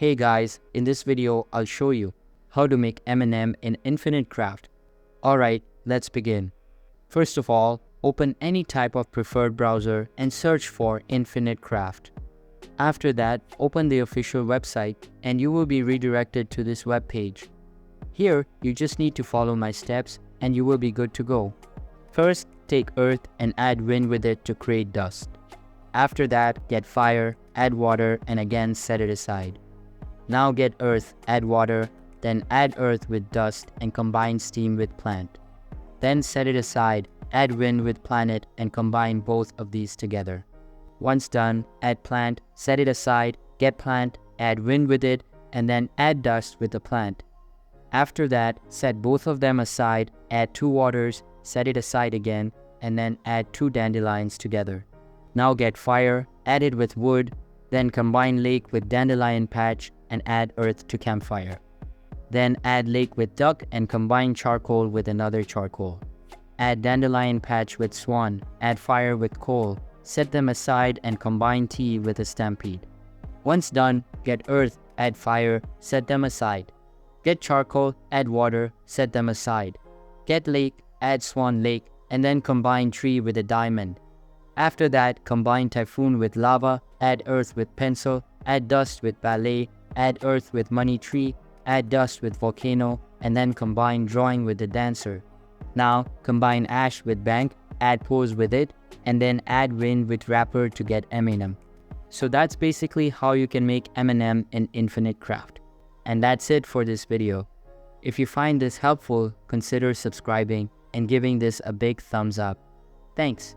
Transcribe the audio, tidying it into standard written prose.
Hey guys, in this video I'll show you how to make Eminem in Infinite Craft. Alright, let's begin. First of all, open any type of preferred browser and search for Infinite Craft. After that, open the official website and you will be redirected to this web page. Here, you just need to follow my steps and you will be good to go. First, take earth and add wind with it to create dust. After that, get fire, add water and again set it aside. Now get earth, add water, then add earth with dust and combine steam with plant. Then set it aside, add wind with planet and combine both of these together. Once done, add plant, set it aside, get plant, add wind with it, and then add dust with the plant. After that, set both of them aside, add two waters, set it aside again, and then add two dandelions together. Now get fire, add it with wood, then combine lake with dandelion patch and add earth to campfire. Then add lake with duck and combine charcoal with another charcoal. Add dandelion patch with swan, add fire with coal, set them aside and combine tea with a stampede. Once done, get earth, add fire, set them aside. Get charcoal, add water, set them aside. Get lake, add swan lake, and then combine tree with a diamond. After that, combine typhoon with lava, add earth with pencil, add dust with ballet, add earth with money tree, add dust with volcano, and then combine drawing with the dancer. Now, combine ash with bank, add pose with it, and then add wind with rapper to get Eminem. So that's basically how you can make Eminem in Infinite Craft. And that's it for this video. If you find this helpful, consider subscribing and giving this a big thumbs up. Thanks.